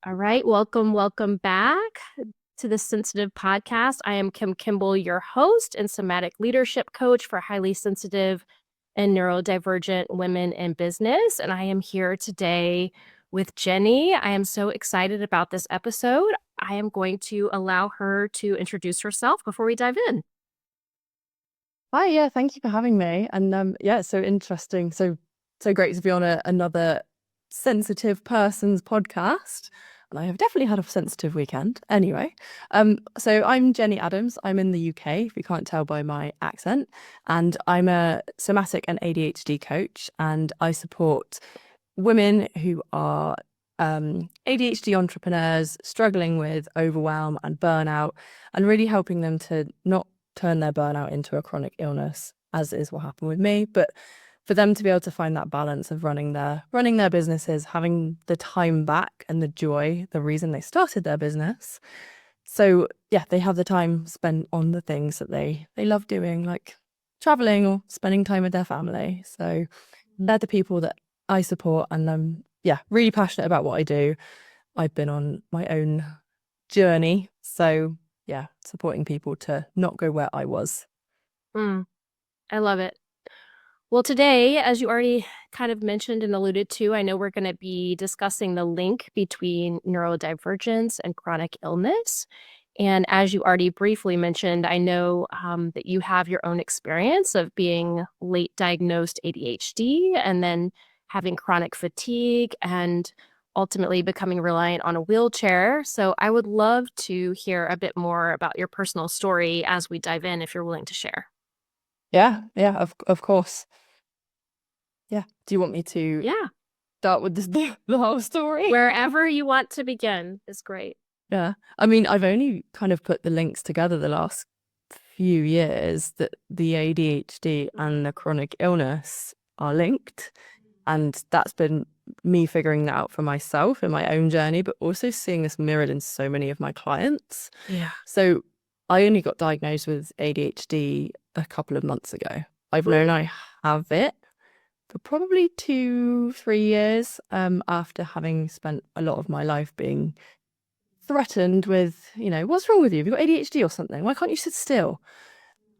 All right, welcome back to the Sensitive Podcast. I am Kimball, your host and somatic leadership coach for highly sensitive and neurodivergent women in business. And I am here today with Jenny. I am so excited about this episode. I am going to allow her to introduce herself before we dive in. Hi, yeah, thank you for having me. And yeah, it's so interesting. So great to be on another sensitive person's podcast. And I have definitely had a sensitive weekend. Anyway, so I'm Jenny Adams. I'm in the UK, if you can't tell by my accent. And I'm a somatic and ADHD coach. And I support women who are ADHD entrepreneurs struggling with overwhelm and burnout, and really helping them to not turn their burnout into a chronic illness, as is what happened with me, but for them to be able to find that balance of running their businesses, having the time back and the joy, the reason they started their business. So yeah, they have the time spent on the things that they love doing, like traveling or spending time with their family. So they're the people that I support, and I'm really passionate about what I do. I've been on my own journey, so yeah, supporting people to not go where I was. I love it. Well, today, as you already kind of mentioned and alluded to, I know we're going to be discussing the link between neurodivergence and chronic illness. And as you already briefly mentioned, I know that you have your own experience of being late diagnosed ADHD and then having chronic fatigue and ultimately becoming reliant on a wheelchair. So I would love to hear a bit more about your personal story as we dive in, if you're willing to share. Yeah, of course. Yeah. Do you want me to Yeah, start with this, the whole story? wherever you want to begin is great. Yeah. I mean, I've only kind of put the links together the last few years that the ADHD and the chronic illness are linked. And that's been me figuring that out for myself in my own journey, but also seeing this mirrored in so many of my clients. Yeah. So I only got diagnosed with ADHD a couple of months ago. I've known I have it for probably 2-3 years, after having spent a lot of my life being threatened with, what's wrong with you? Have you got ADHD or something? Why can't you sit still?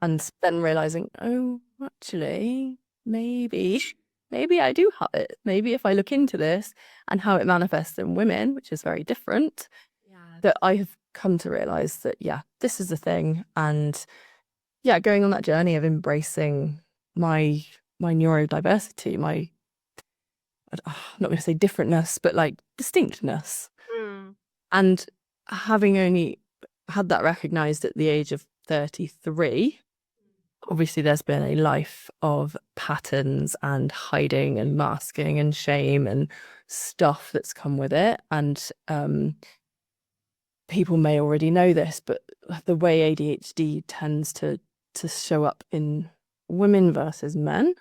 And then realizing, oh, actually, maybe I do have it. Maybe if I look into this and how it manifests in women, which is very different, that I have come to realize that, yeah, this is the thing. And yeah, going on that journey of embracing my neurodiversity, I'm not going to say differentness, but like distinctness. And having only had that recognized at the age of 33, obviously there's been a life of patterns and hiding and masking and shame and stuff that's come with it. And people may already know this, but the way ADHD tends to show up in women versus men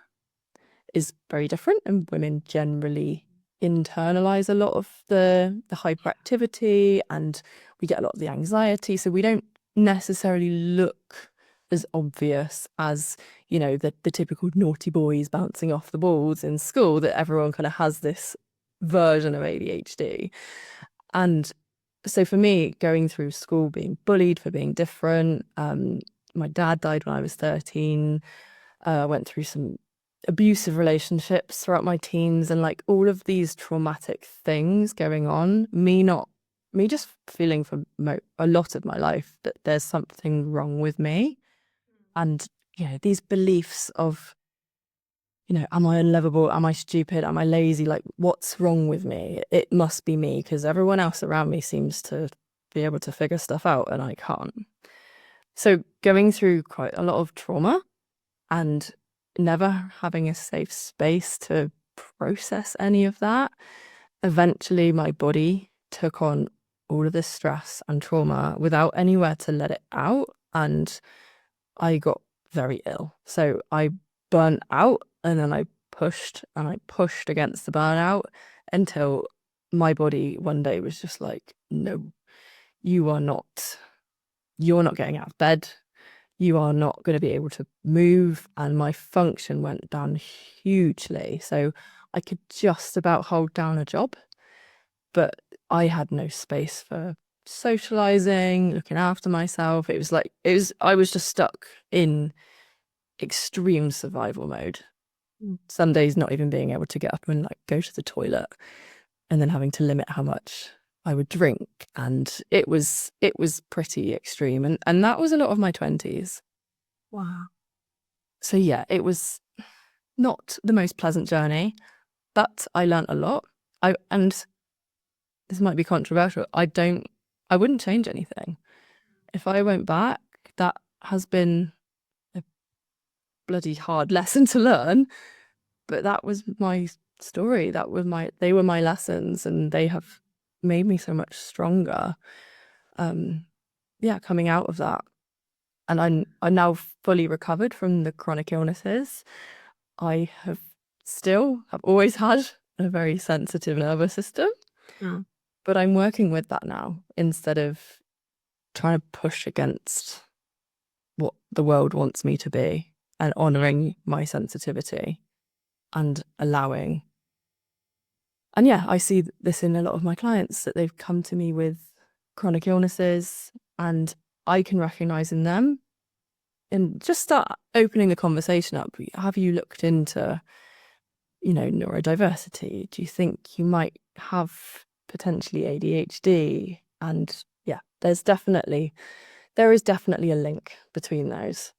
is very different, and women generally internalize a lot of the hyperactivity, and we get a lot of the anxiety, so we don't necessarily look as obvious as, the typical naughty boys bouncing off the balls in school, that everyone kind of has this version of ADHD. And so for me, going through school, being bullied for being different, my dad died when I was 13. I went through some abusive relationships throughout my teens, and like all of these traumatic things going on, me just feeling for a lot of my life that there's something wrong with me. And these beliefs of, am I unlovable? Am I stupid? Am I lazy? Like, what's wrong with me? It must be me, because everyone else around me seems to be able to figure stuff out and I can't. So going through quite a lot of trauma and never having a safe space to process any of that, eventually my body took on all of this stress and trauma without anywhere to let it out, and I got very ill. So I burnt out, and then I pushed against the burnout until my body one day was just like, no, you're not getting out of bed. You are not going to be able to move. And my function went down hugely. So I could just about hold down a job, but I had no space for socializing, looking after myself. I was just stuck in extreme survival mode. Some days not even being able to get up and like go to the toilet, and then having to limit how much I would drink. And it was pretty extreme. And that was a lot of my 20s. Wow. So yeah, it was not the most pleasant journey, but I learned a lot. And this might be controversial. I wouldn't change anything. If I went back, that has been a bloody hard lesson to learn, but that was my story. They were my lessons, and they have made me so much stronger. Yeah, coming out of that. And I'm now fully recovered from the chronic illnesses. I have always had a very sensitive nervous system, but I'm working with that now instead of trying to push against what the world wants me to be, and honoring my sensitivity and allowing. And yeah, I see this in a lot of my clients, that they've come to me with chronic illnesses, and I can recognize in them and just start opening the conversation up. Have you looked into, neurodiversity? Do you think you might have potentially ADHD? And yeah, there is definitely a link between those.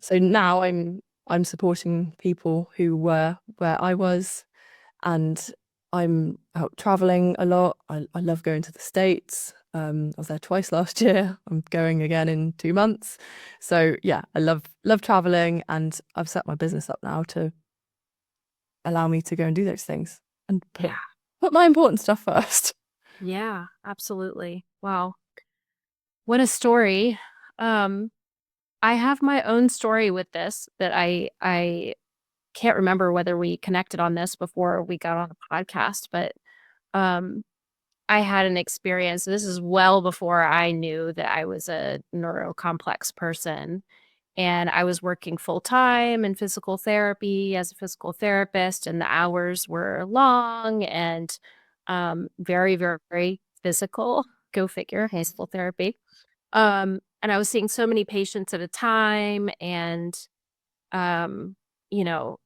So now I'm supporting people who were where I was, and I'm out traveling a lot. I love going to the States. I was there twice last year. I'm going again in 2 months. So yeah, I love traveling, and I've set my business up now to allow me to go and do those things and put my important stuff first. Yeah, absolutely. Wow. What a story. I have my own story with this that I can't remember whether we connected on this before we got on the podcast, but um I had an experience. This is well before I knew that I was a neurocomplex person. And I was working full time in physical therapy as a physical therapist, and the hours were long and very, very, very physical. Go figure, physical therapy. And I was seeing so many patients at a time, and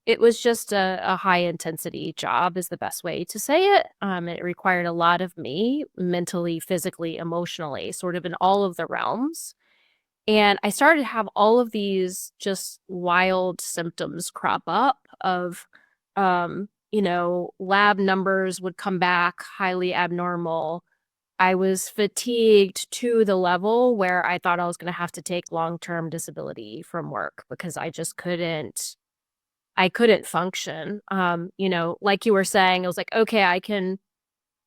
it was just a high intensity job is the best way to say it. It required a lot of me mentally, physically, emotionally, sort of in all of the realms. And I started to have all of these just wild symptoms crop up of, lab numbers would come back highly abnormal. I was fatigued to the level where I thought I was going to have to take long-term disability from work because I couldn't function. Like you were saying, it was like, okay, I can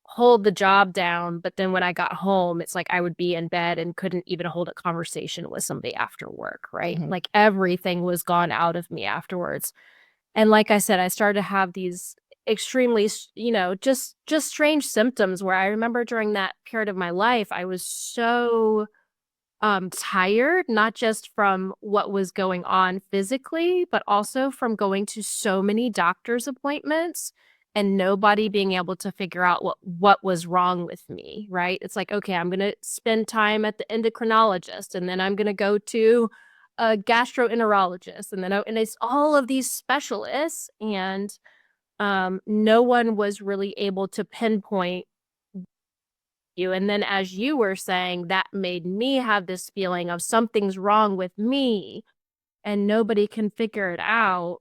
hold the job down, but then when I got home, it's like I would be in bed and couldn't even hold a conversation with somebody after work, right? Mhm. Like everything was gone out of me afterwards. And like I said, I started to have these extremely, just strange symptoms where I remember during that period of my life, I was so tired, not just from what was going on physically, but also from going to so many doctor's appointments and nobody being able to figure out what was wrong with me, right? It's like, okay, I'm going to spend time at the endocrinologist, and then I'm going to go to a gastroenterologist, and it's all of these specialists, and no one was really able to pinpoint you. And then, as you were saying, that made me have this feeling of something's wrong with me and nobody can figure it out.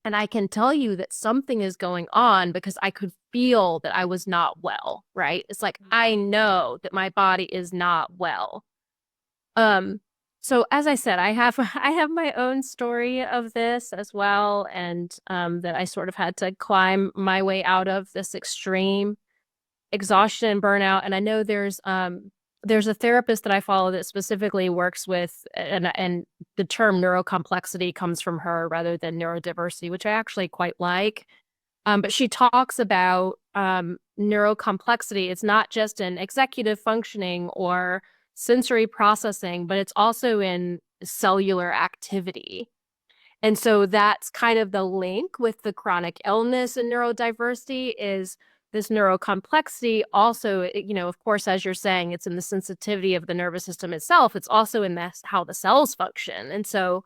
And I can tell you that something is going on because I could feel that I was not well, right? It's like, I know that my body is not well. Um, so as I said, I have my own story of this as well, and that I sort of had to climb my way out of this extreme exhaustion and burnout. And I know there's a therapist that I follow that specifically works with, and the term neurocomplexity comes from her rather than neurodiversity, which I actually quite like. But she talks about neurocomplexity. It's not just in executive functioning or sensory processing, but it's also in cellular activity. And so that's kind of the link with the chronic illness and neurodiversity is this neurocomplexity also, of course, as you're saying, it's in the sensitivity of the nervous system itself. It's also in how the cells function. And so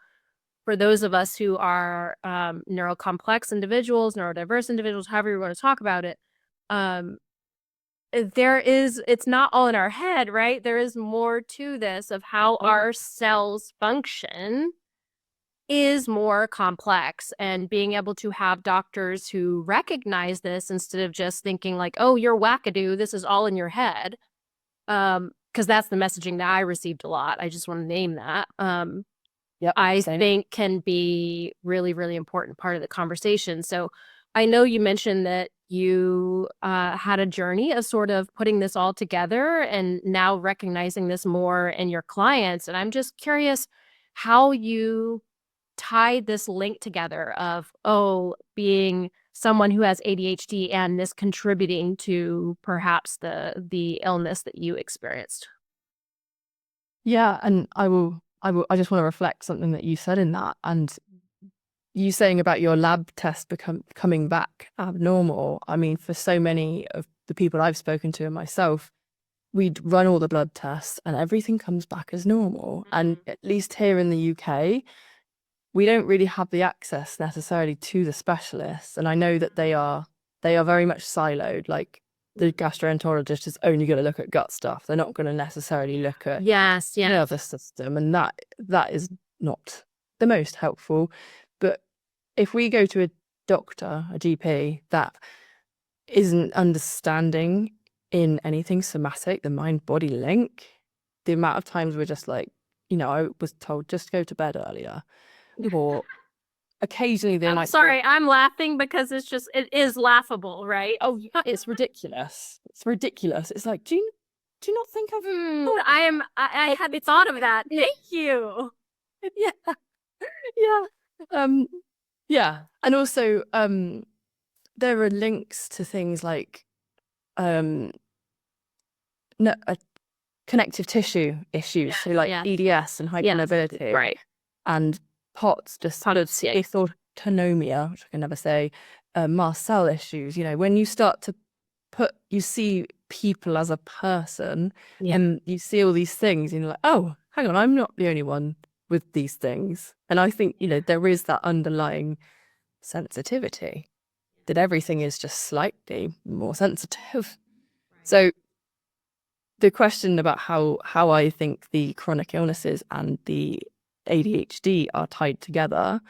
for those of us who are neurocomplex individuals, neurodiverse individuals, however you want to talk about it, it's not all in our head, right? There is more to this of how our cells function is more complex, and being able to have doctors who recognize this instead of just thinking like, oh, you're wackadoo, this is all in your head. Because that's the messaging that I received a lot. I just want to name that. Yep, I same. think can be really, really important part of the conversation. So I know you mentioned that you had a journey of sort of putting this all together and now recognizing this more in your clients. And I'm just curious how you tied this link together of, being someone who has ADHD and this contributing to perhaps the illness that you experienced. Yeah, and I just want to reflect something that you said in that, and you saying about your lab test coming back abnormal. I mean, for so many of the people I've spoken to and myself, we'd run all the blood tests and everything comes back as normal. And at least here in the UK, we don't really have the access necessarily to the specialists. And I know that they are very much siloed. Like, the gastroenterologist is only going to look at gut stuff. They're not going to necessarily look at Yes, yeah. nervous system, and that is not the most helpful. But if we go to a doctor, a GP, that isn't understanding in anything somatic, the mind-body link, the amount of times we're just like, I was told just go to bed earlier, or occasionally they might. Sorry, I'm laughing because it is laughable, right? Oh yeah, it's ridiculous. It's ridiculous. It's like, do you not think I've? I hadn't thought of that. Thank you. Yeah, yeah, yeah, and also there are links to things like connective tissue issues, so like EDS and hypermobility, right? And POTS, dysautonomia, which I can never say, mast cell issues. When you start to you see people as a person, and you see all these things, and you're like, oh, hang on, I'm not the only one with these things. And I think, there is that underlying sensitivity, that everything is just slightly more sensitive. So the question about how I think the chronic illnesses and the ADHD are tied together,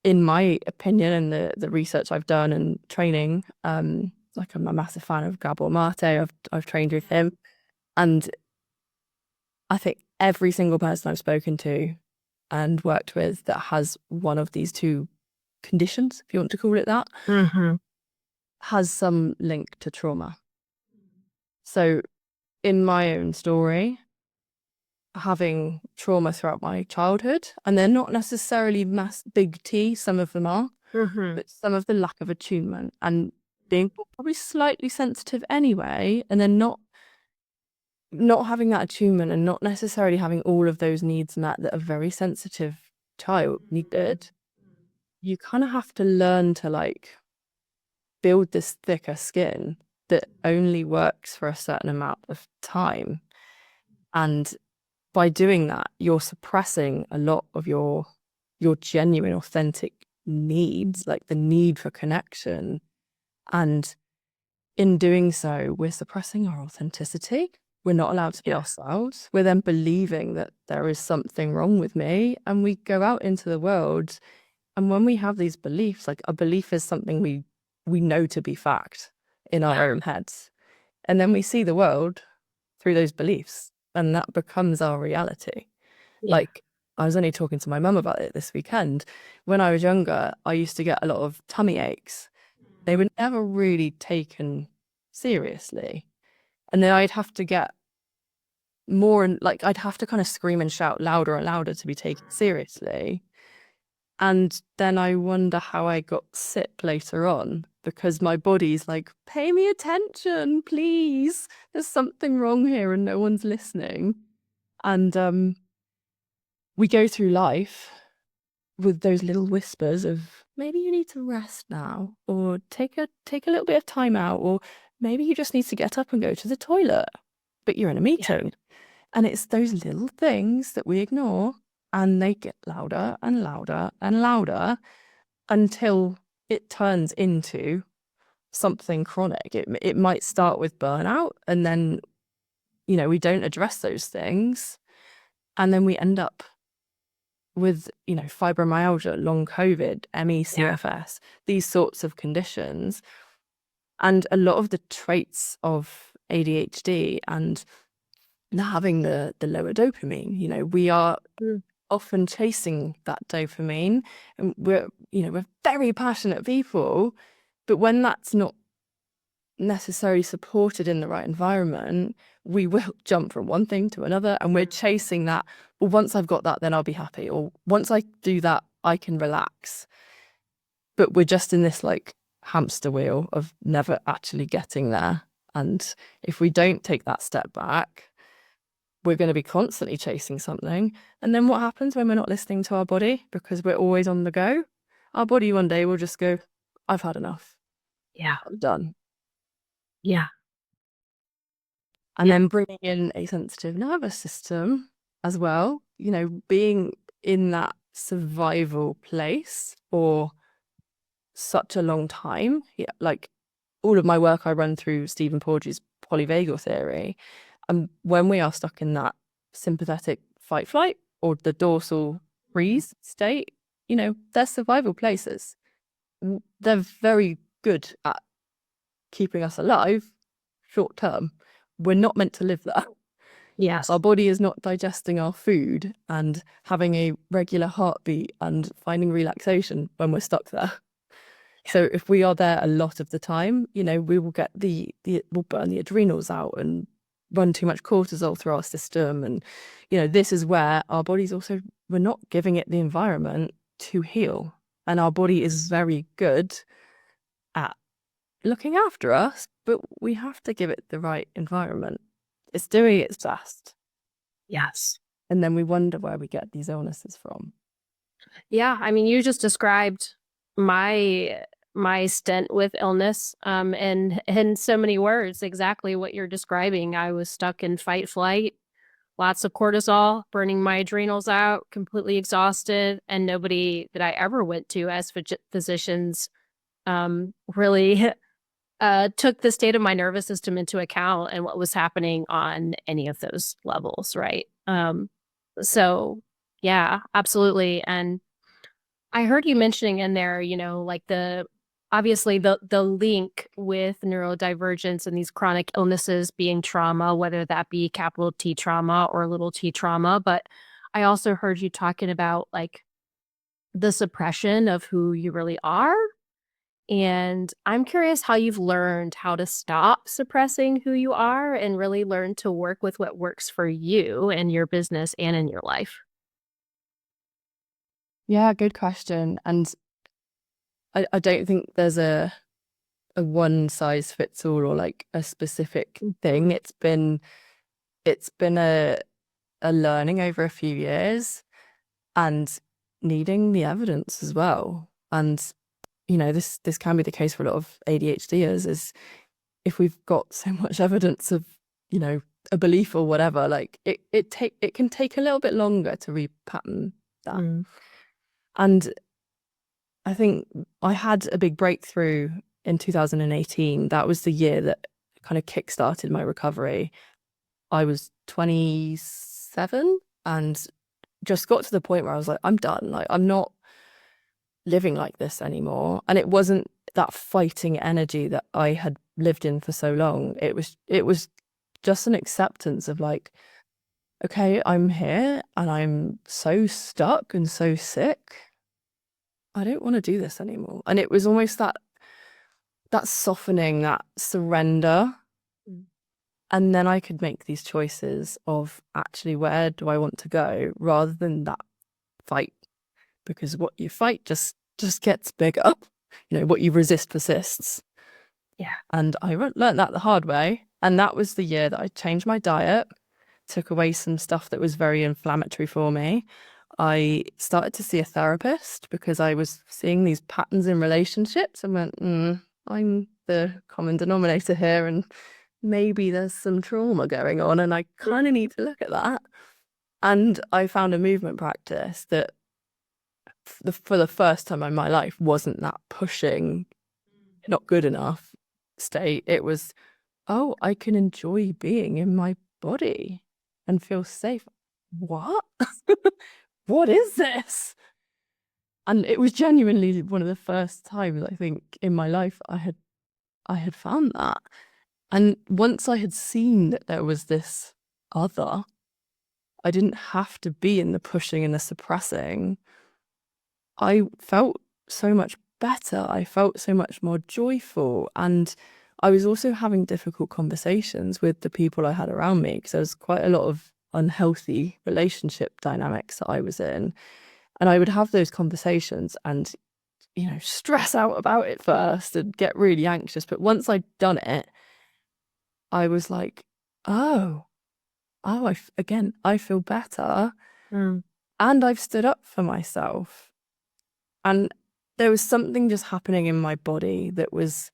in my opinion, and the research I've done and training, like, I'm a massive fan of Gabor Mate. I've trained with him, and I think every single person I've spoken to and worked with that has one of these two conditions, if you want to call it that, has some link to trauma. So in my own story, having trauma throughout my childhood, and they're not necessarily big T, some of them are, but some of the lack of attunement and being probably slightly sensitive anyway, and then not having that attunement and not necessarily having all of those needs met that a very sensitive child needed. You kind of have to learn to build this thicker skin that only works for a certain amount of time. And by doing that, you're suppressing a lot of your genuine, authentic needs, like the need for connection. And in doing so, we're suppressing our authenticity. We're not allowed to be ourselves. We're then believing that there is something wrong with me. And we go out into the world. And when we have these beliefs, like, a belief is something we know to be fact in our own heads. And then we see the world through those beliefs, and that becomes our reality. Like, I was only talking to my mum about it this weekend. When I was younger, I used to get a lot of tummy aches. They were never really taken seriously. And then I'd have to get more, and I'd have to kind of scream and shout louder and louder to be taken seriously. And then I wonder how I got sick later on, because my body's like, pay me attention, please. There's something wrong here and no one's listening. And we go through life with those little whispers of, maybe you need to rest now, or take a little bit of time out, or maybe you just need to get up and go to the toilet, but you're in a Yeah. meeting. And it's those little things that we ignore, and they get louder and louder and louder until it turns into something chronic. It might start with burnout, and then, we don't address those things, and then we end up with, fibromyalgia, long COVID, Yeah. ME/CFS, these sorts of conditions. And a lot of the traits of ADHD and having the lower dopamine, we are Mm. often chasing that dopamine, and we're very passionate people, but when that's not necessarily supported in the right environment, we will jump from one thing to another, and we're chasing that. Well, once I've got that, then I'll be happy, or once I do that, I can relax. But we're just in this like hamster wheel of never actually getting there. And if we don't take that step back, we're going to be constantly chasing something. And then what happens when we're not listening to our body because we're always on the go? Our body one day will just go, I've had enough. Yeah. I'm done. Yeah. And then bringing in a sensitive nervous system as well, being in that survival place for such a long time. Yeah, like all of my work, I run through Stephen Porges' polyvagal theory. And when we are stuck in that sympathetic fight flight or the dorsal freeze state, they're survival places. They're very good at keeping us alive short term. We're not meant to live there. Yes. Our body is not digesting our food and having a regular heartbeat and finding relaxation when we're stuck there. So if we are there a lot of the time, we will get we'll burn the adrenals out and run too much cortisol through our system. And, this is where our body's also, we're not giving it the environment to heal. And our body is very good at looking after us, but we have to give it the right environment. It's doing its best. Yes. And then we wonder where we get these illnesses from. Yeah. I mean, you just described my stint with illness, and in so many words, exactly what you're describing. I was stuck in fight flight, lots of cortisol, burning my adrenals out, completely exhausted, and nobody that I ever went to as physicians really took the state of my nervous system into account and what was happening on any of those levels, right? So yeah, absolutely. And I heard you mentioning in there, like obviously the link with neurodivergence and these chronic illnesses being trauma, whether that be capital T trauma or little t trauma. But I also heard you talking about like the suppression of who you really are. And I'm curious how you've learned how to stop suppressing who you are and really learn to work with what works for you in your business and in your life. Yeah, good question. And I don't think there's a one size fits all or like a specific thing. It's been a learning over a few years and needing the evidence as well. And this can be the case for a lot of ADHDers, is if we've got so much evidence of a belief or whatever, like it can take a little bit longer to repattern that. And I think I had a big breakthrough in 2018. That was the year that kind of kickstarted my recovery. I was 27 and just got to the point where I was like, I'm done. Like, I'm not living like this anymore. And it wasn't that fighting energy that I had lived in for so long. It was just an acceptance of like, okay, I'm here and I'm so stuck and so sick. I don't want to do this anymore. And it was almost that softening, that surrender. And then I could make these choices of actually, where do I want to go, rather than that fight, because what you fight just gets bigger. What you resist persists. Yeah. And I learned that the hard way. And that was the year that I changed my diet, took away some stuff that was very inflammatory for me. I started to see a therapist because I was seeing these patterns in relationships and went, I'm the common denominator here, and maybe there's some trauma going on, and I kind of need to look at that. And I found a movement practice that for the first time in my life wasn't that pushing, not good enough state. It was, oh, I can enjoy being in my body and feel safe. What? What is this? And it was genuinely one of the first times I think in my life I had found that. And once I had seen that there was this other, I didn't have to be in the pushing and the suppressing. I felt so much better. I felt so much more joyful. And I was also having difficult conversations with the people I had around me because there was quite a lot of unhealthy relationship dynamics that I was in. And I would have those conversations and, stress out about it first and get really anxious. But once I'd done it, I was like, oh, again, I feel better. And I've stood up for myself. And there was something just happening in my body that was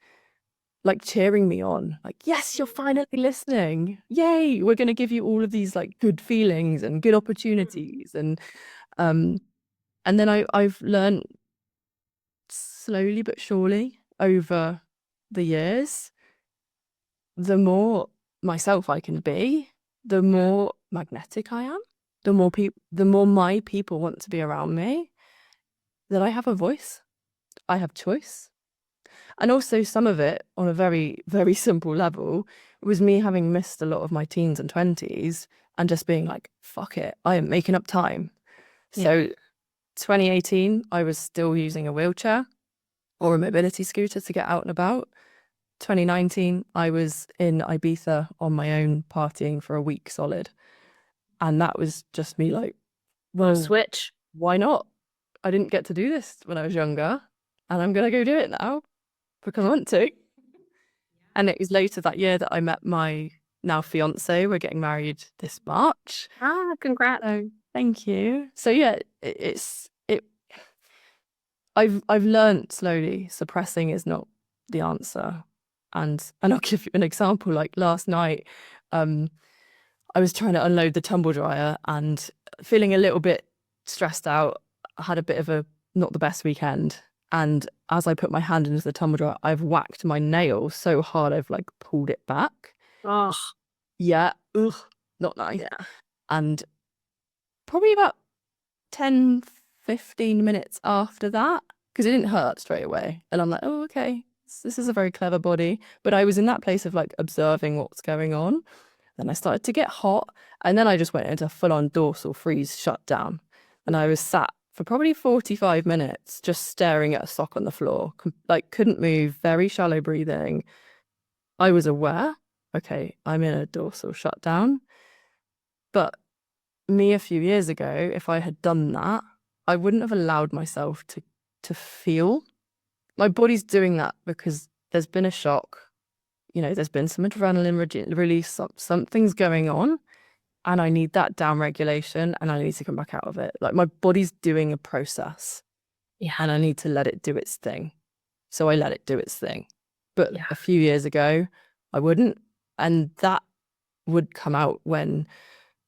like cheering me on. Like, yes, you're finally listening. Yay, we're going to give you all of these like good feelings and good opportunities. And then I've learned slowly but surely over the years, the more myself I can be, the more magnetic I am, the more my people want to be around me, that I have a voice, I have choice. And also some of it on a very, very simple level was me having missed a lot of my teens and 20s and just being like, fuck it, I am making up time. Yeah. So 2018, I was still using a wheelchair or a mobility scooter to get out and about. 2019, I was in Ibiza on my own partying for a week solid. And that was just me like, well, switch. why not? I didn't get to do this when I was younger, and I'm going to go do it now because I want to. And it was later that year that I met my now fiance. We're getting married this March. Congrats. So thank you. So yeah, I've learned slowly suppressing is not the answer. And I'll give you an example. Like last night, I was trying to unload the tumble dryer and feeling a little bit stressed out. I had a bit of a not the best weekend. And as I put my hand into the tumble dryer, I've whacked my nail so hard I've like pulled it back. Oh, Yeah, ugh, not nice. yeah. And probably about 10, 15 minutes after that, because it didn't hurt straight away. And I'm like, oh, okay, this is a very clever body. But I was in that place of like observing what's going on. Then I started to get hot. And then I just went into full on dorsal freeze shutdown. And I was sat for probably 45 minutes just staring at a sock on the floor, like couldn't move, very shallow breathing. I was aware, okay, I'm in a dorsal shutdown. But me a few years ago, if I had done that, I wouldn't have allowed myself to feel. My body's doing that because there's been a shock. There's been some adrenaline release, something's going on, and I need that down regulation, and I need to come back out of it. Like my body's doing a process, and I need to let it do its thing. So I let it do its thing. But a few years ago, I wouldn't, and that would come out when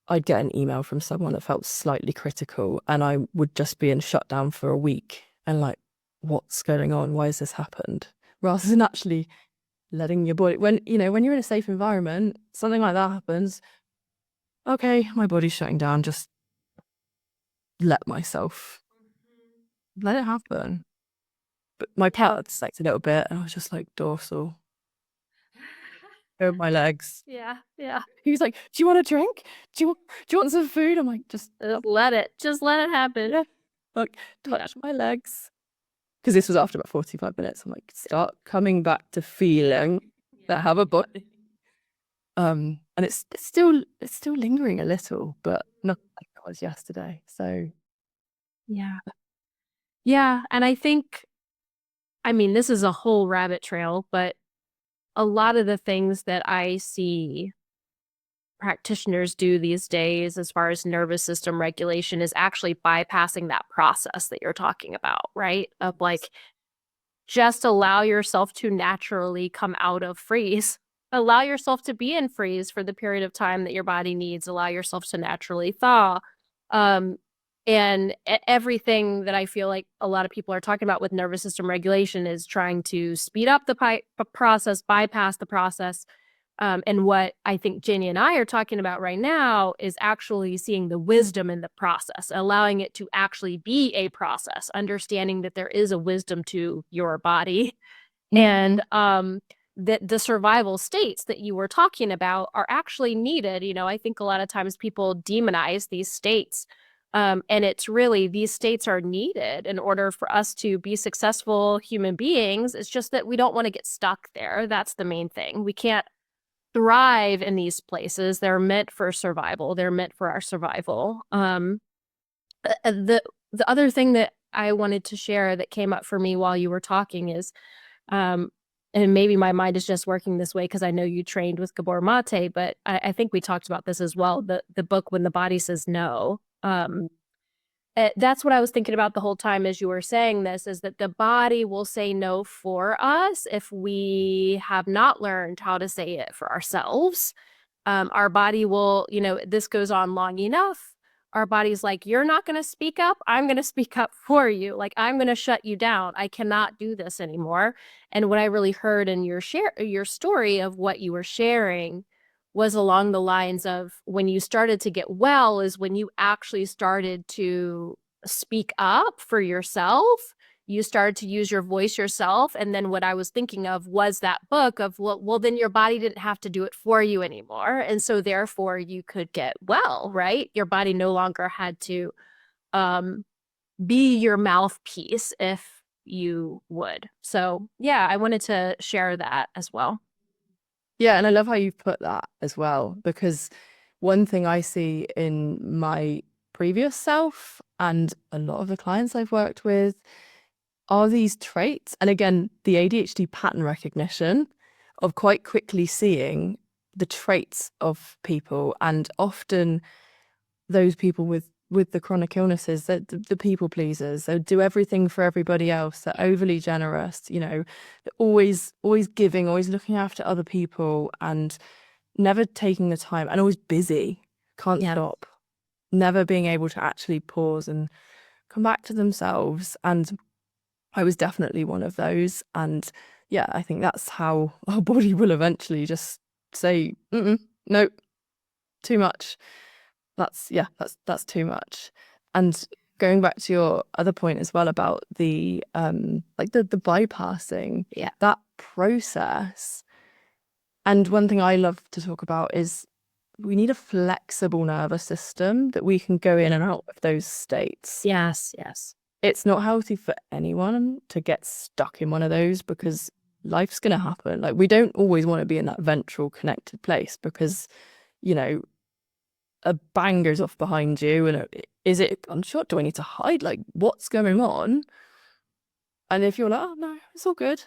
I'd get an email from someone that felt slightly critical, and I would just be in shutdown for a week and like, what's going on? Why has this happened? Rather than actually letting your body, when you're in a safe environment, something like that happens. Okay, my body's shutting down. Just let myself let it happen. But my pulse sacked a little bit, and I was just like dorsal over my legs. Yeah. He was like, "Do you want a drink? Do you want some food?" I'm like, just let it happen. Yeah. Like touch my legs. Because this was after about 45 minutes. I'm like, start coming back to feeling that I have a body. And it's still lingering a little, but not like it was yesterday. So Yeah. And I think, this is a whole rabbit trail, but a lot of the things that I see practitioners do these days as far as nervous system regulation is actually bypassing that process that you're talking about, right? Of like, just allow yourself to naturally come out of freeze. Allow yourself to be in freeze for the period of time that your body needs. Allow yourself to naturally thaw. Um, and everything that I feel like a lot of people are talking about with nervous system regulation is trying to speed up the process, bypass the process. And what I think Jenny and I are talking about right now is actually seeing the wisdom in the process, allowing it to actually be a process, understanding that there is a wisdom to your body and that the survival states that you were talking about are actually needed. You know, I think a lot of times people demonize these states. And it's really, these states are needed in order for us to be successful human beings. It's just that we don't want to get stuck there. That's the main thing. We can't thrive in these places. They're meant for survival. They're meant for our survival. The other thing that I wanted to share that came up for me while you were talking is, and maybe my mind is just working this way because I know you trained with Gabor Mate, but I think we talked about this as well. The book When the Body Says No. That's what I was thinking about the whole time as you were saying this, is that the body will say no for us if we have not learned how to say it for ourselves. Our body will, you know, this goes on long enough. Our body's like, you're not going to speak up. I'm going to speak up for you. Like, I'm going to shut you down. I cannot do this anymore. And what I really heard in your story of what you were sharing was along the lines of when you started to get well is when you actually started to speak up for yourself. You started to use your voice yourself. And then what I was thinking of was that book of, well, then your body didn't have to do it for you anymore. And so therefore you could get well, right? Your body no longer had to be your mouthpiece if you would. So yeah, I wanted to share that as well. Yeah, and I love how you put that as well, because one thing I see in my previous self and a lot of the clients I've worked with are these traits. And again, the ADHD pattern recognition of quite quickly seeing the traits of people, and often those people with the chronic illnesses, that the people pleasers, they do everything for everybody else, they're overly generous, you know, always giving, always looking after other people, and never taking the time, and always busy, can't Yeah. stop, never being able to actually pause and come back to themselves. And I was definitely one of those. And yeah, I think that's how our body will eventually just say, no, too much. That's too much. And going back to your other point as well about the like the bypassing, Yeah. that process. And one thing I love to talk about is we need a flexible nervous system that we can go in and out of those states. Yes. Yes. It's not healthy for anyone to get stuck in one of those, because life's going to happen. Like, we don't always want to be in that ventral connected place, because, you know, a bang goes off behind you and is it a gunshot? Do I need to hide? Like, what's going on? And if you're like, oh no, it's all good,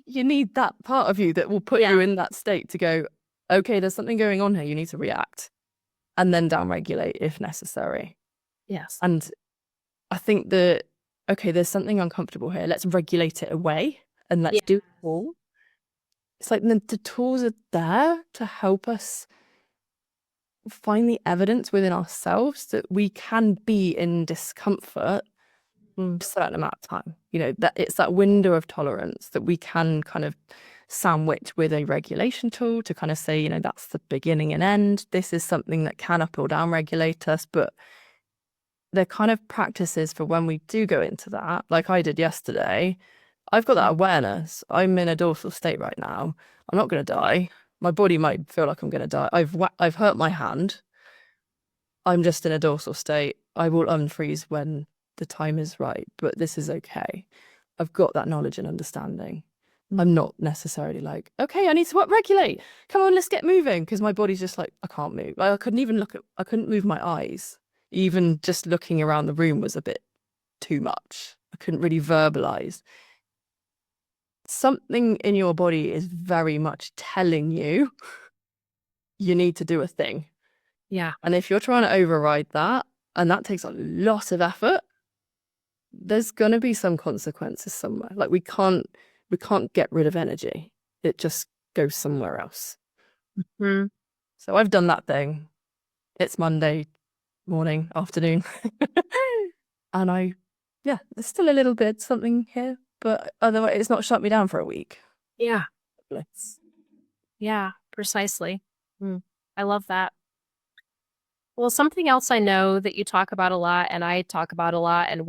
you need that part of you that will put you in that state to go, okay, there's something going on here, you need to react, and then downregulate if necessary. Yes. And I think that, okay, there's something uncomfortable here, let's regulate it away and let's do it all. It's like the tools are there to help us find the evidence within ourselves that we can be in discomfort for a certain amount of time. You know, that it's that window of tolerance that we can kind of sandwich with a regulation tool to kind of say, you know, that's the beginning and end. This is something that can up or down regulate us, but they're kind of practices for when we do go into that, like I did yesterday. I've got that awareness. I'm in a dorsal state right now. I'm not going to die. My body might feel like I'm going to die. I've hurt my hand. I'm just in a dorsal state. I will unfreeze when the time is right, but this is okay. I've got that knowledge and understanding. I'm not necessarily like, okay, I need to upregulate. Come on, let's get moving. Because my body's just like, I can't move. I couldn't move my eyes. Even just looking around the room was a bit too much. I couldn't really verbalize. Something in your body is very much telling you you need to do a thing. Yeah. And if you're trying to override that, and that takes a lot of effort, there's going to be some consequences somewhere. Like we can't get rid of energy. It just goes somewhere else. Mm-hmm. So I've done that thing. It's Monday morning, afternoon. And there's still a little bit something here, but otherwise it's not shut me down for a week. Yeah. Bliss. Yeah, precisely. I love that. Well, something else I know that you talk about a lot and I talk about a lot and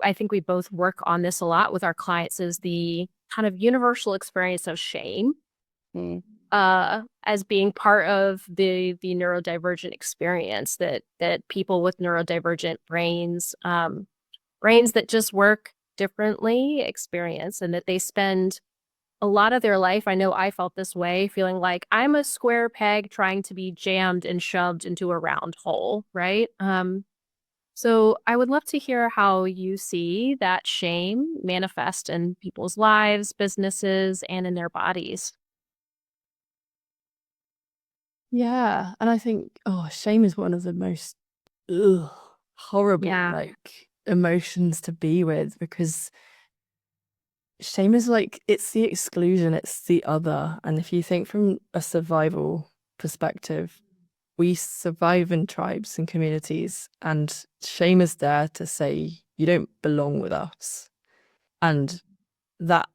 I think we both work on this a lot with our clients is the kind of universal experience of shame as being part of the neurodivergent experience that people with neurodivergent brains that just work differently experience, and that they spend a lot of their life, I know I felt this way, feeling like I'm a square peg trying to be jammed and shoved into a round hole, right? So I would love to hear how you see that shame manifest in people's lives, businesses, and in their bodies. Yeah. And I think, shame is one of the most horrible, Yeah. like, emotions to be with, because shame is like, it's the exclusion, it's the other. And if you think from a survival perspective, we survive in tribes and communities, and shame is there to say, you don't belong with us. And that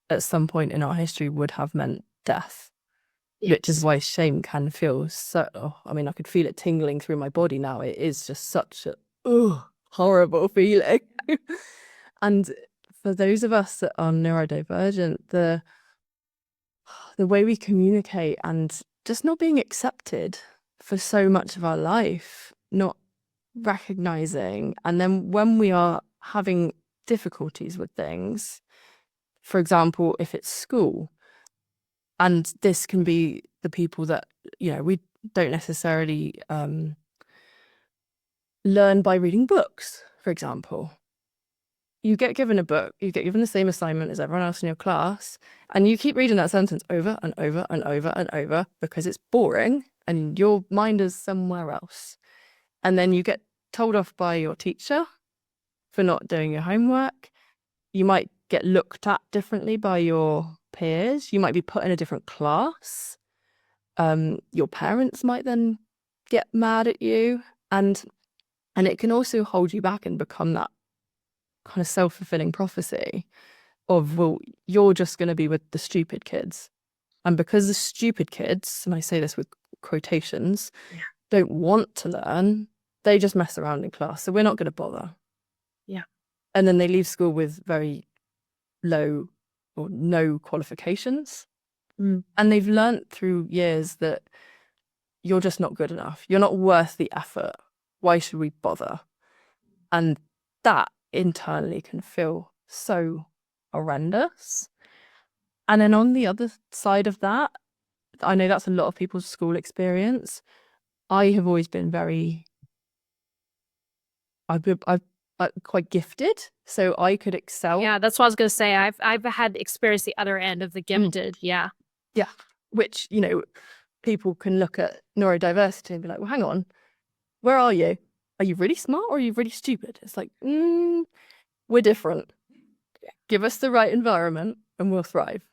at some point in our history would have meant death, which is why shame can feel I could feel it tingling through my body now. It is just such a horrible feeling. And for those of us that are neurodivergent, the way we communicate and just not being accepted for so much of our life, not recognizing, and then when we are having difficulties with things, for example, if it's school, and this can be the people that, we don't necessarily learn by reading books, for example. You get given a book, you get given the same assignment as everyone else in your class, and you keep reading that sentence over and over and over and over because it's boring and your mind is somewhere else. And then you get told off by your teacher for not doing your homework. You might get looked at differently by your peers. You might be put in a different class. Your parents might then get mad at you, and it can also hold you back and become that kind of self-fulfilling prophecy of, well, you're just going to be with the stupid kids. And because the stupid kids, and I say this with quotations, don't want to learn, they just mess around in class. So we're not going to bother. Yeah. And then they leave school with very low or no qualifications. And they've learnt through years that you're just not good enough. You're not worth the effort. Why should we bother? And that internally can feel so horrendous. And then on the other side of that, I know that's a lot of people's school experience. I have always been I've quite gifted, so I could excel. Yeah, that's what I was going to say. I've had experienced the other end of the gifted. Yeah. Yeah. Which, people can look at neurodiversity and be like, well, hang on, where are you? Are you really smart or are you really stupid? It's like, we're different. Give us the right environment and we'll thrive.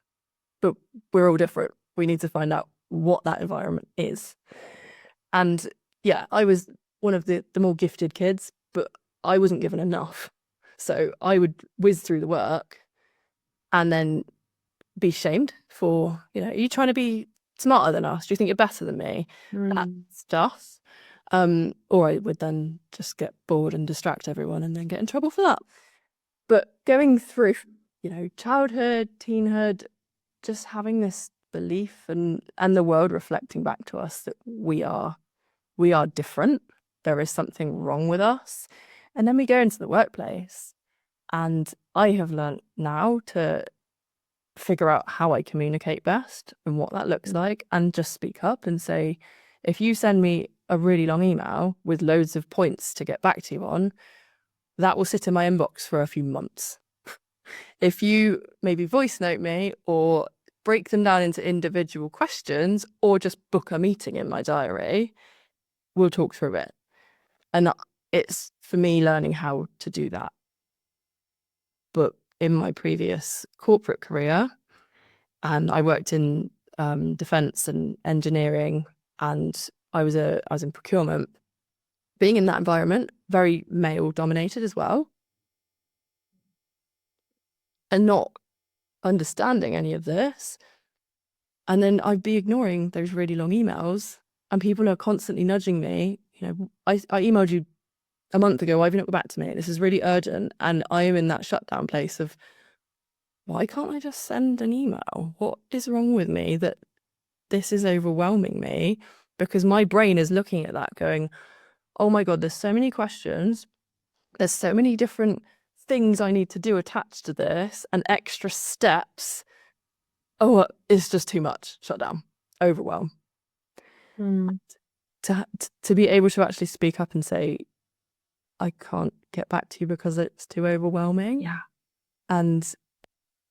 But we're all different. We need to find out what that environment is. And yeah, I was one of the more gifted kids, but I wasn't given enough. So I would whiz through the work and then be shamed for, are you trying to be smarter than us? Do you think you're better than me? That stuff. Or I would then just get bored and distract everyone and then get in trouble for that. But going through, childhood, teenhood, just having this belief and the world reflecting back to us that we are different. There is something wrong with us. And then we go into the workplace, and I have learned now to figure out how I communicate best and what that looks like, and just speak up and say, if you send me a really long email with loads of points to get back to you on, that will sit in my inbox for a few months. If you maybe voice note me or break them down into individual questions or just book a meeting in my diary, we'll talk through it. And it's for me learning how to do that. But in my previous corporate career, and I worked in defense and engineering, and I was in procurement. Being in that environment, very male dominated as well, and not understanding any of this. And then I'd be ignoring those really long emails, and people are constantly nudging me. You know, I emailed you a month ago. Why have you not got back to me? This is really urgent. And I am in that shutdown place of, why can't I just send an email? What is wrong with me that this is overwhelming me? Because my brain is looking at that going, oh my God, there's so many questions. There's so many different things I need to do attached to this and extra steps. Oh, it's just too much. Shut down. Overwhelm. To be able to actually speak up and say, I can't get back to you because it's too overwhelming. Yeah. And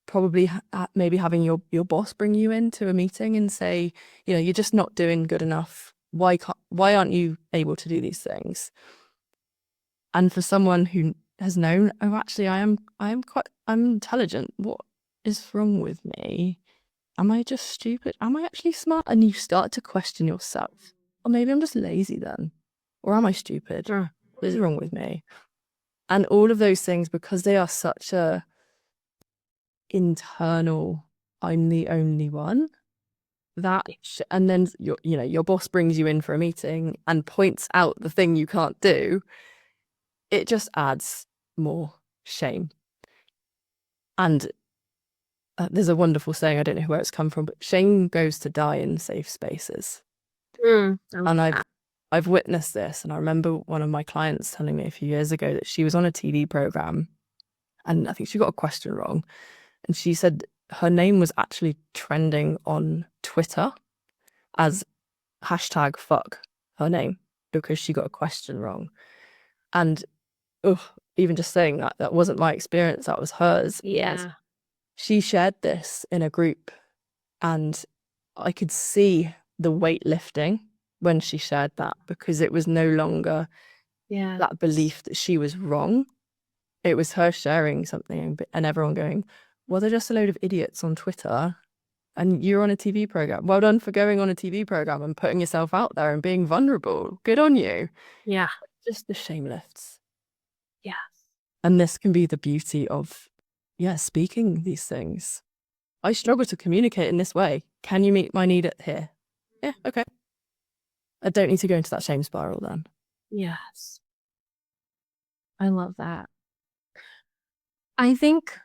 probably maybe having your boss bring you into a meeting and say, you know, you're just not doing good enough. Why aren't you able to do these things? And for someone who has known, oh, actually, I'm intelligent. What is wrong with me? Am I just stupid? Am I actually smart? And you start to question yourself. Or maybe I'm just lazy then. Or am I stupid? What is wrong with me? And all of those things, because they are such a internal, I'm the only one, and then your boss brings you in for a meeting and points out the thing you can't do, it just adds more shame. And there's a wonderful saying, I don't know where it's come from, but shame goes to die in safe spaces. And I've witnessed this. And I remember one of my clients telling me a few years ago that she was on a TV program and I think she got a question wrong. And she said her name was actually trending on Twitter as hashtag fuck her name because she got a question wrong. And even just saying that wasn't my experience, that was hers. Yeah. She shared this in a group and I could see the weight lifting when she shared that, because it was no longer that belief that she was wrong. It was her sharing something and everyone going, well, they're just a load of idiots on Twitter and you're on a TV program. Well done for going on a TV program and putting yourself out there and being vulnerable. Good on you. Yeah. Just the shame lifts. Yeah. And this can be the beauty of, speaking these things. I struggle to communicate in this way. Can you meet my need here? Yeah, okay. I don't need to go into that shame spiral then. Yes. I love that. I think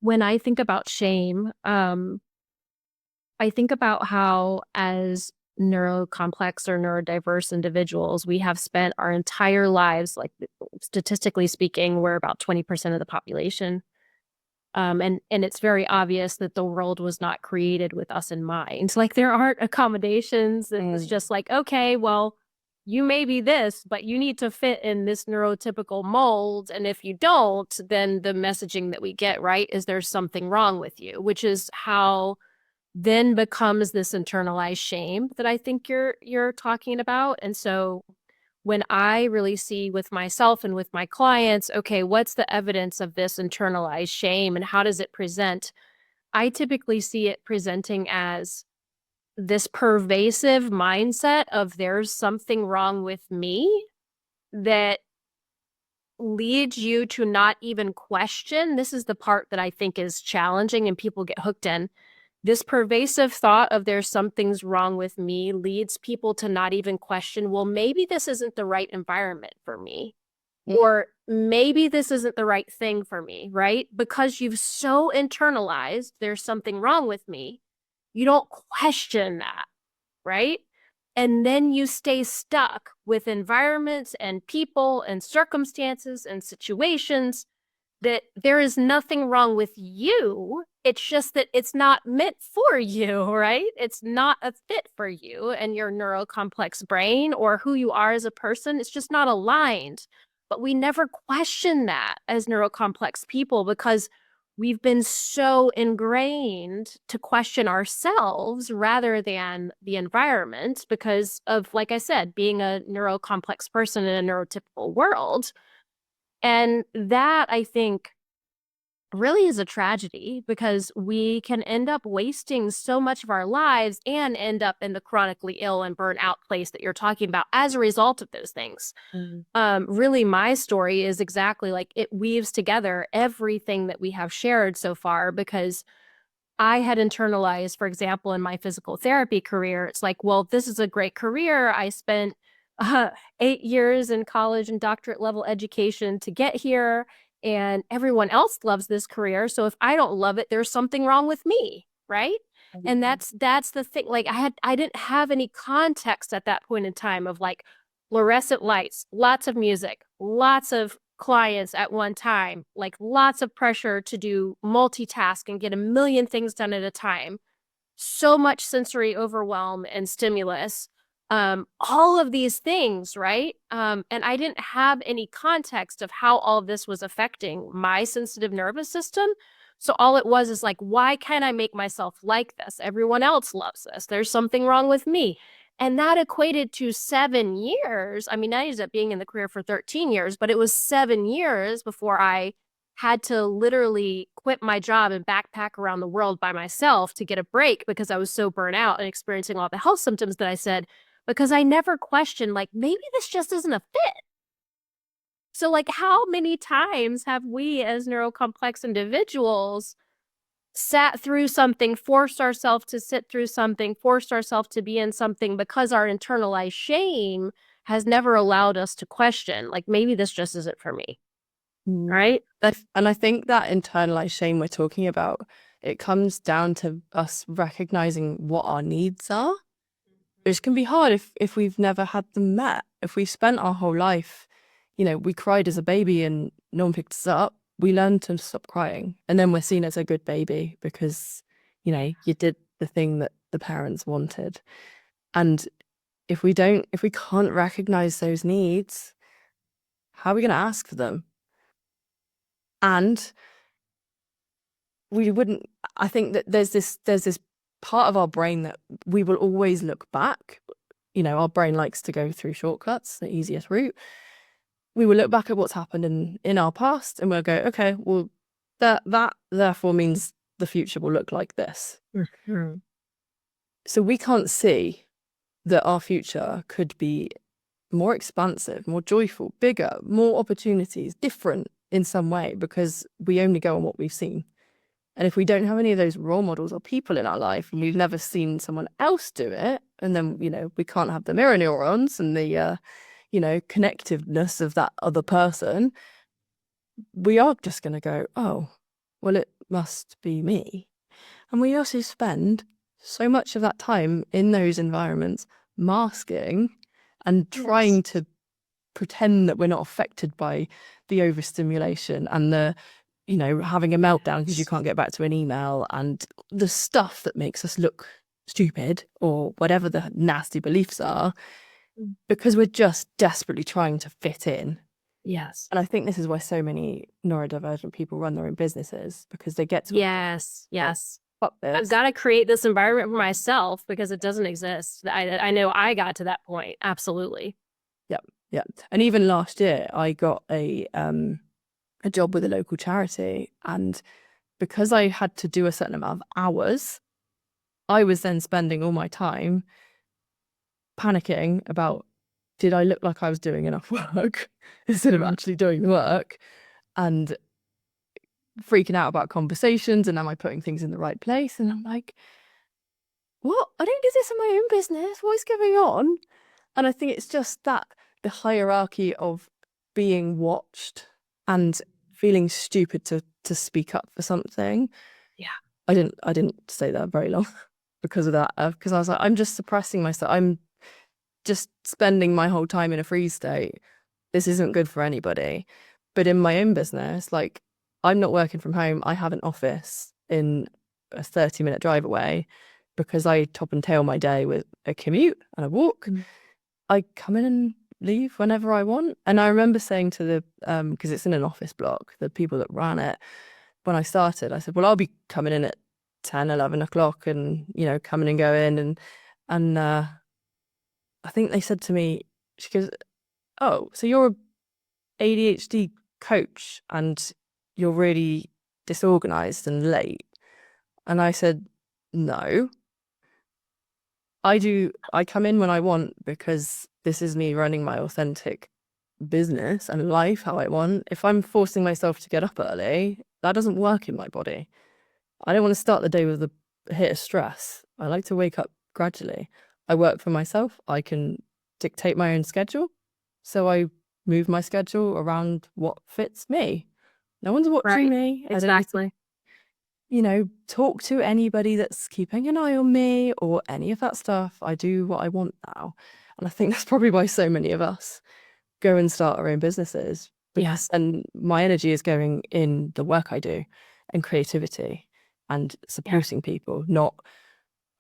when I think about shame, I think about how as neurocomplex or neurodiverse individuals, we have spent our entire lives, like statistically speaking, we're about 20% of the population. And it's very obvious that the world was not created with us in mind. Like there aren't accommodations. It's just like, okay, well, you may be this, but you need to fit in this neurotypical mold. And if you don't, then the messaging that we get, right, is there's something wrong with you, which is how then becomes this internalized shame that I think you're talking about. And so when I really see with myself and with my clients, okay, what's the evidence of this internalized shame and how does it present? I typically see it presenting as this pervasive mindset of there's something wrong with me that leads you to not even question. This is the part that I think is challenging and people get hooked in. This pervasive thought of there's something's wrong with me leads people to not even question, well, maybe this isn't the right environment for me. Or maybe this isn't the right thing for me, right? Because you've so internalized there's something wrong with me, you don't question that, right? And then you stay stuck with environments and people and circumstances and situations that there is nothing wrong with you. It's just that it's not meant for you, right? It's not a fit for you and your neurocomplex brain or who you are as a person. It's just not aligned. But we never question that as neurocomplex people because we've been so ingrained to question ourselves rather than the environment because of, like I said, being a neurocomplex person in a neurotypical world. And that, I think, really is a tragedy because we can end up wasting so much of our lives and end up in the chronically ill and burnout place that you're talking about as a result of those things. Mm. Really, my story is exactly like it weaves together everything that we have shared so far because I had internalized, for example, in my physical therapy career, it's like, well, this is a great career. I spent uh, 8 years in college and doctorate level education to get here, and everyone else loves this career. So if I don't love it, there's something wrong with me, right? And that's the thing. Like I didn't have any context at that point in time of like fluorescent lights, lots of music, lots of clients at one time, like lots of pressure to do multitask and get a million things done at a time, so much sensory overwhelm and stimulus, all of these things, right? And I didn't have any context of how all of this was affecting my sensitive nervous system. So all it was is like, why can't I make myself like this? Everyone else loves this. There's something wrong with me. And that equated to 7 years. I mean, I ended up being in the career for 13 years, but it was 7 years before I had to literally quit my job and backpack around the world by myself to get a break because I was so burnt out and experiencing all the health symptoms that I said, because I never questioned, like, maybe this just isn't a fit. So, like, how many times have we as neurocomplex individuals sat through something, forced ourselves to sit through something, forced ourselves to be in something because our internalized shame has never allowed us to question, like, maybe this just isn't for me, Mm. right? And I think that internalized shame we're talking about, it comes down to us recognizing what our needs are, which can be hard if we've never had them met. If we spent our whole life, we cried as a baby and no one picked us up, we learn to stop crying. And then we're seen as a good baby because, you did the thing that the parents wanted. And if we can't recognize those needs, how are we going to ask for them? And we wouldn't, I think that there's this part of our brain that we will always look back. Our brain likes to go through shortcuts, the easiest route. We will look back at what's happened in our past and we'll go, okay, well, that therefore means the future will look like this. Mm-hmm. So we can't see that our future could be more expansive, more joyful, bigger, more opportunities, different in some way, because we only go on what we've seen. And if we don't have any of those role models or people in our life, and we've never seen someone else do it, and then, we can't have the mirror neurons and the, connectiveness of that other person, we are just going to go, oh, well, it must be me. And we also spend so much of that time in those environments masking and trying to pretend that we're not affected by the overstimulation and the, having a meltdown because you can't get back to an email and the stuff that makes us look stupid or whatever the nasty beliefs are, because we're just desperately trying to fit in. Yes. And I think this is why so many neurodivergent people run their own businesses, because they get to Yes. fuck this. I've got to create this environment for myself because it doesn't exist. I know I got to that point. Absolutely. Yeah. And even last year, I got a job with a local charity. And because I had to do a certain amount of hours, I was then spending all my time panicking about, did I look like I was doing enough work instead of actually doing the work, and freaking out about conversations and am I putting things in the right place? And I'm like, what? I don't do this in my own business. What is going on? And I think it's just that the hierarchy of being watched and feeling stupid to speak up for something. Yeah. I didn't stay there very long because of that. Because I was like, I'm just suppressing myself. I'm just spending my whole time in a freeze state. This isn't good for anybody. But in my own business, like, I'm not working from home. I have an office in a 30-minute drive away because I top and tail my day with a commute and a walk. I come in and leave whenever I want. And I remember saying to the, because it's in an office block, the people that ran it, when I started, I said, well, I'll be coming in at 10, 11 o'clock and, coming and going. And I think they said to me, she goes, oh, so you're a ADHD coach and you're really disorganized and late. And I said, no, I come in when I want because this is me running my authentic business and life how I want. If I'm forcing myself to get up early, that doesn't work in my body. I don't want to start the day with a hit of stress. I like to wake up gradually. I work for myself. I can dictate my own schedule. So I move my schedule around what fits me. No one's watching Right. me. Exactly. I don't talk to anybody that's keeping an eye on me or any of that stuff. I do what I want now. And I think that's probably why so many of us go and start our own businesses. Yes. And my energy is going in the work I do and creativity and supporting people, not,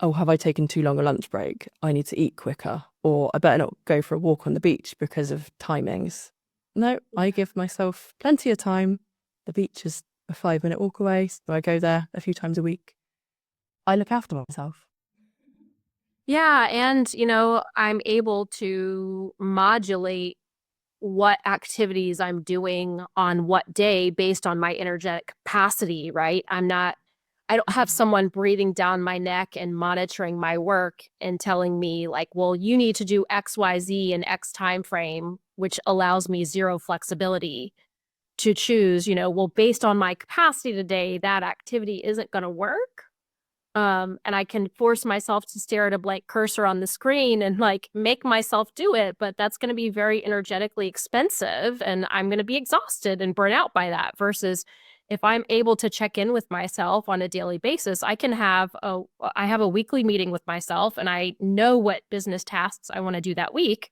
oh, have I taken too long a lunch break? I need to eat quicker, or I better not go for a walk on the beach because of timings. No, I give myself plenty of time. The beach is a 5-minute walk away, so I go there a few times a week. I look after myself. Yeah. And, I'm able to modulate what activities I'm doing on what day based on my energetic capacity, right? I don't have someone breathing down my neck and monitoring my work and telling me like, well, you need to do XYZ in X time frame, which allows me zero flexibility to choose, well, based on my capacity today, that activity isn't going to work. And I can force myself to stare at a blank cursor on the screen and like make myself do it, but that's going to be very energetically expensive and I'm going to be exhausted and burn out by that. Versus if I'm able to check in with myself on a daily basis, I have a weekly meeting with myself and I know what business tasks I want to do that week.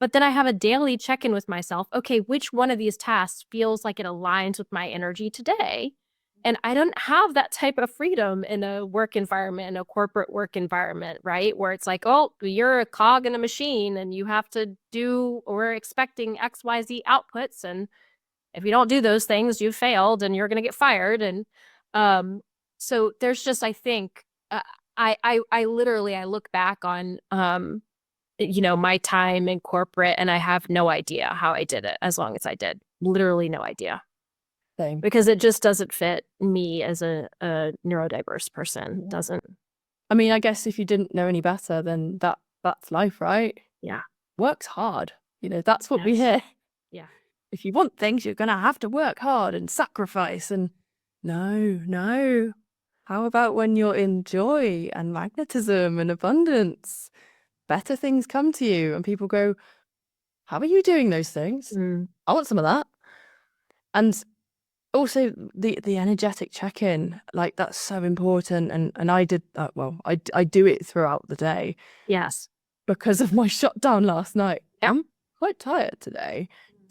But then I have a daily check in with myself. Okay, which one of these tasks feels like it aligns with my energy today? And I don't have that type of freedom in a work environment, in a corporate work environment, right? Where it's like, oh, you're a cog in a machine and you have to do, we're expecting XYZ outputs. And if you don't do those things, you failed and you're going to get fired. And so there's just, I think, I literally, I look back on, my time in corporate and I have no idea how I did it as long as I did. Literally no idea. Same. Because it just doesn't fit me as a neurodiverse person. Doesn't. I mean, I guess if you didn't know any better, then that's life, right? Yeah. Work's hard. That's what we Yes. hear. Yeah. If you want things, you're going to have to work hard and sacrifice. And no. How about when you're in joy and magnetism and abundance? Better things come to you and people go, how are you doing those things? I want some of that. And also the energetic check-in, like that's so important. And I did that. Well, I do it throughout the day. Yes. Because of my shutdown last night. Yep. I'm quite tired today.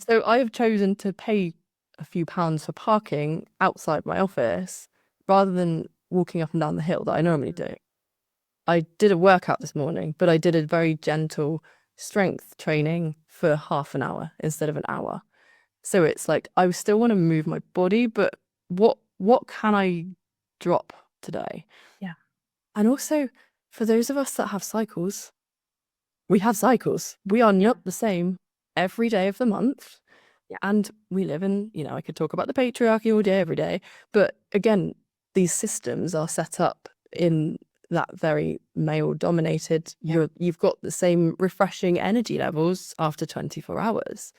So I have chosen to pay a few pounds for parking outside my office rather than walking up and down the hill that I normally do. I did a workout this morning, but I did a very gentle strength training for half an hour instead of an hour. So it's like I still want to move my body, but what can I drop today? Yeah. And also for those of us that have cycles, we have cycles. We are not the same every day of the month. Yeah. And we live in, I could talk about the patriarchy all day, every day. But again, these systems are set up in that very male dominated, you've got the same refreshing energy levels after 24 hours.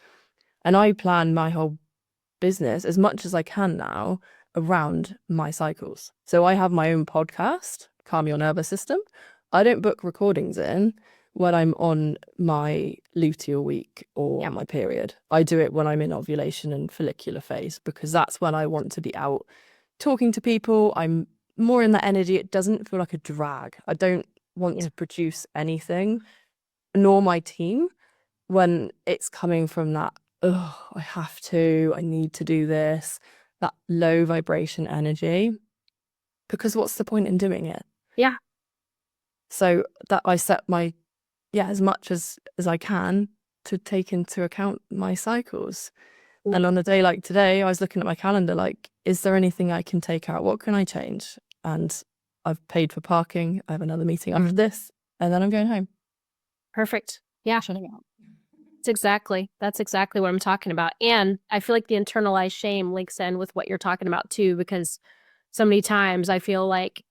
And I plan my whole business as much as I can now around my cycles. So I have my own podcast, Calm Your Nervous System. I don't book recordings in when I'm on my luteal week or my period. I do it when I'm in ovulation and follicular phase because that's when I want to be out talking to people. I'm more in that energy. It doesn't feel like a drag. I don't want to produce anything, nor my team, when it's coming from that, oh, I need to do this, that low vibration energy, because what's the point in doing it? Yeah. So that I set my, as much as I can to take into account my cycles. And on a day like today, I was looking at my calendar, like, is there anything I can take out? What can I change? And I've paid for parking. I have another meeting after this, and then I'm going home. Perfect. Yeah. That's exactly what I'm talking about. And I feel like the internalized shame links in with what you're talking about too, because so many times I feel like,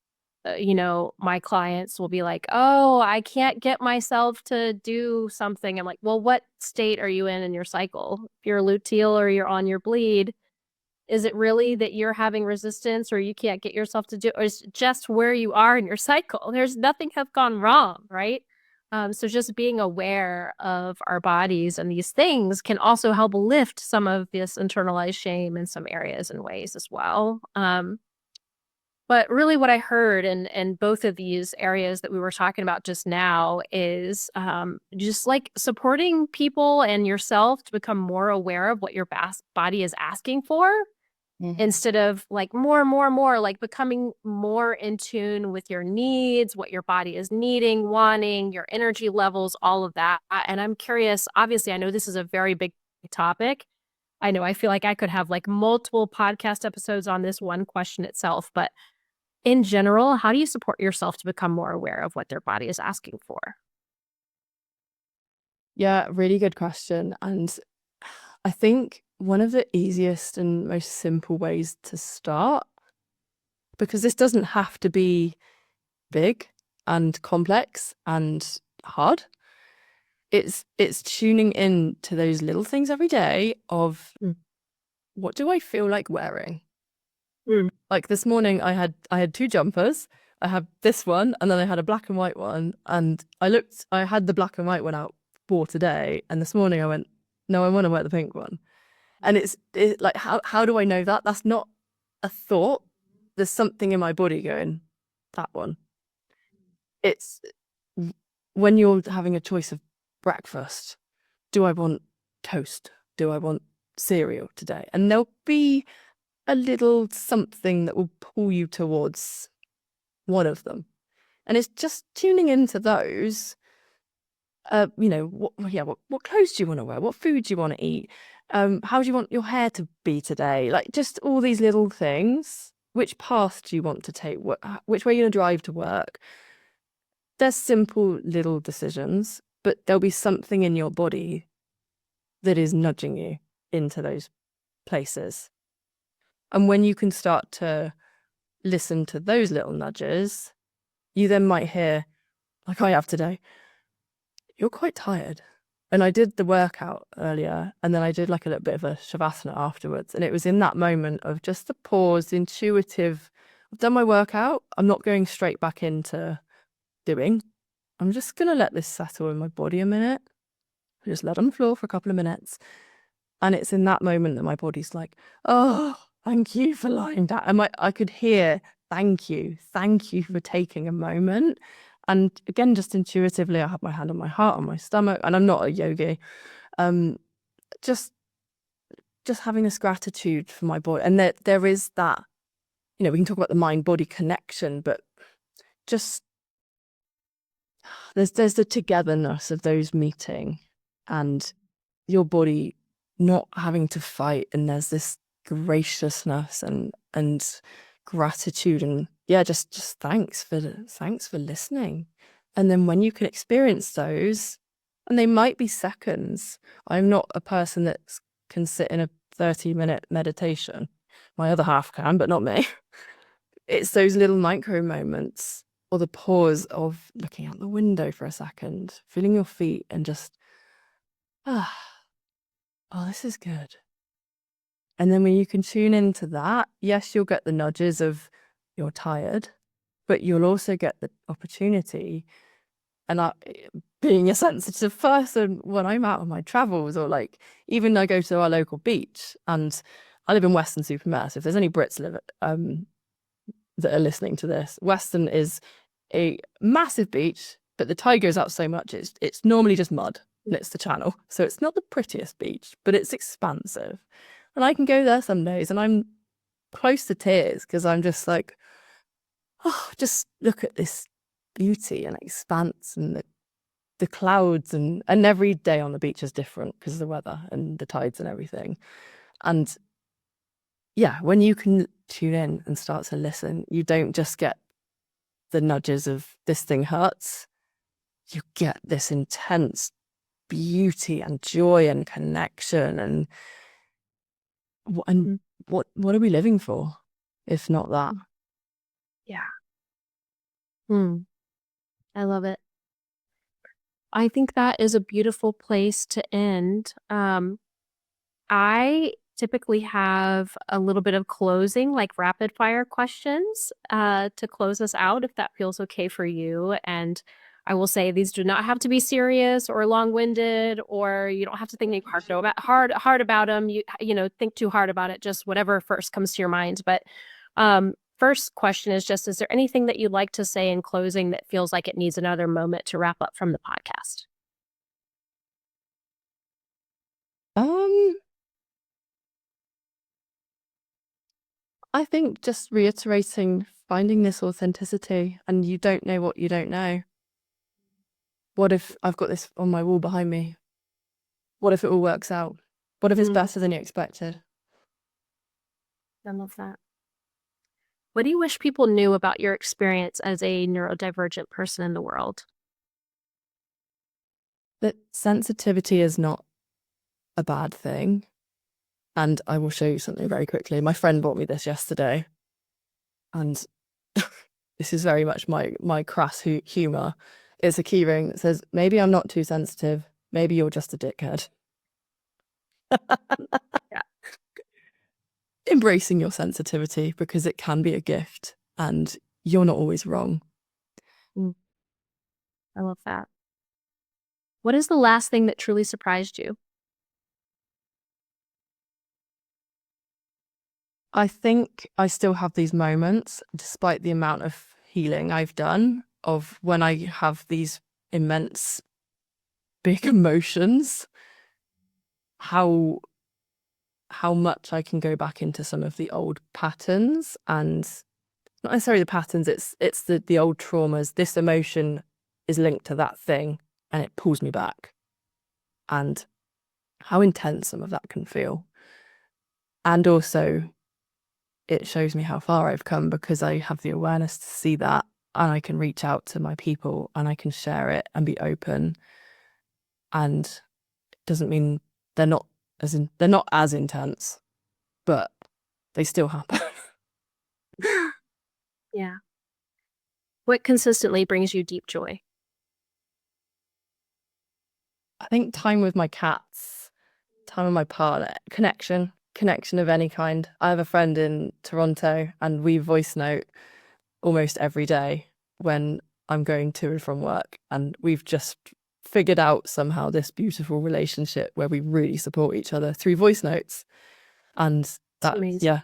my clients will be like, oh, I can't get myself to do something. I'm like, well, what state are you in your cycle? If you're luteal or you're on your bleed, is it really that you're having resistance or you can't get yourself to do, or is it just where you are in your cycle? There's nothing have gone wrong, right? So just being aware of our bodies and these things can also help lift some of this internalized shame in some areas and ways as well. But really what I heard in both of these areas that we were talking about just now is just like supporting people and yourself to become more aware of what your body is asking for instead of like more, like becoming more in tune with your needs, what your body is needing, wanting, your energy levels, all of that. And I'm curious, obviously, I know this is a very big topic. I know I feel like I could have like multiple podcast episodes on this one question itself, but in general, how do you support yourself to become more aware of what their body is asking for? Yeah, really good question. And I think one of the easiest and most simple ways to start, because this doesn't have to be big and complex and hard. It's tuning in to those little things every day of what do I feel like wearing? Like this morning I had two jumpers. I had this one and then I had a black and white one, and I had the black and white one out for today, and this morning I went, no, I want to wear the pink one. And it's like, how do I know that? That's not a thought. There's something in my body going, that one. It's when you're having a choice of breakfast. Do I want toast? Do I want cereal today? And there'll be a little something that will pull you towards one of them. And it's just tuning into those. What clothes do you want to wear? What food do you want to eat? How do you want your hair to be today? Like just all these little things. Which path do you want to take? Which way are you going to drive to work? They're simple little decisions, but there'll be something in your body that is nudging you into those places. And when you can start to listen to those little nudges, you then might hear, like I have today, you're quite tired. And I did the workout earlier, and then I did like a little bit of a shavasana afterwards. And it was in that moment of just the pause, intuitive. I've done my workout. I'm not going straight back into doing. I'm just going to let this settle in my body a minute. Just let on the floor for a couple of minutes. And it's in that moment that my body's like, oh, thank you for lying down. And I could hear, thank you for taking a moment. And again, just intuitively, I have my hand on my heart, on my stomach, and I'm not a yogi. Just having this gratitude for my body. And there is that, we can talk about the mind-body connection, but just there's the togetherness of those meeting and your body not having to fight, and there's this graciousness and gratitude, and just thanks for listening. And then when you can experience those, and they might be seconds. I'm not a person that can sit in a 30-minute meditation. My other half can, but not me. It's those little micro moments, or the pause of looking out the window for a second, feeling your feet, and just oh, this is good. And then when you can tune into that, yes, you'll get the nudges of you're tired, but you'll also get the opportunity. And being a sensitive person, when I'm out on my travels, or like even I go to our local beach, and I live in Weston-super-Mare. So if there's any Brits that are listening to this, Weston is a massive beach, but the tide goes out so much it's normally just mud, and it's the channel. So it's not the prettiest beach, but it's expansive. And I can go there some days and I'm close to tears because I'm just like, oh, just look at this beauty and expanse and the clouds, and every day on the beach is different because of the weather and the tides and everything. And yeah, when you can tune in and start to listen, you don't just get the nudges of this thing hurts. You get this intense beauty and joy and connection and Mm. what are we living for if not that? Yeah. Mm. I love it. I think that is a beautiful place to end. I typically have a little bit of closing, like rapid fire questions, to close us out, if that feels okay for you. And I will say these do not have to be serious or long-winded, or you don't have to think hard about them. Think too hard about it. Just whatever first comes to your mind. But first question is just: is there anything that you'd like to say in closing that feels like it needs another moment to wrap up from the podcast? um I think just reiterating finding this authenticity, and you don't know what you don't know. What if I've got this on my wall behind me? What if it all works out? What if it's Mm, better than you expected? I love that. What do you wish people knew about your experience as a neurodivergent person in the world? That sensitivity is not a bad thing. And I will show you something very quickly. My friend bought me this yesterday, and this is very much my crass humor. It's a key ring that says, "Maybe I'm not too sensitive. Maybe you're just a dickhead." Yeah. Embracing your sensitivity, because it can be a gift and you're not always wrong. Mm, I love that. What is the last thing that truly surprised you? I think I still have these moments, despite the amount of healing I've done, of when I have these immense big emotions, how much I can go back into some of the old patterns, and not necessarily the patterns, it's the old traumas. This emotion is linked to that thing and it pulls me back, and how intense some of that can feel. And also it shows me how far I've come, because I have the awareness to see that, and I can reach out to my people and I can share it and be open. And it doesn't mean they're not as intense, but they still happen. Yeah. What consistently brings you deep joy? I think time with my cats, time with my partner, connection of any kind. I have a friend in Toronto and we voice note almost every day when I'm going to and from work, and we've just figured out somehow this beautiful relationship where we really support each other through voice notes. And It's that, amazing. yeah,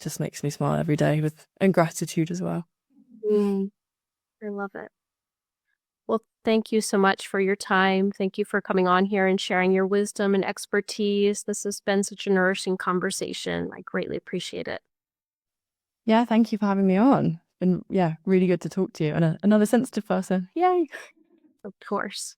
just makes me smile every day, and gratitude as well. Mm, I love it. Well, thank you so much for your time. Thank you for coming on here and sharing your wisdom and expertise. This has been such a nourishing conversation. I greatly appreciate it. Yeah, thank you for having me on. And yeah, really good to talk to you. And another sensitive person. Yay. Of course.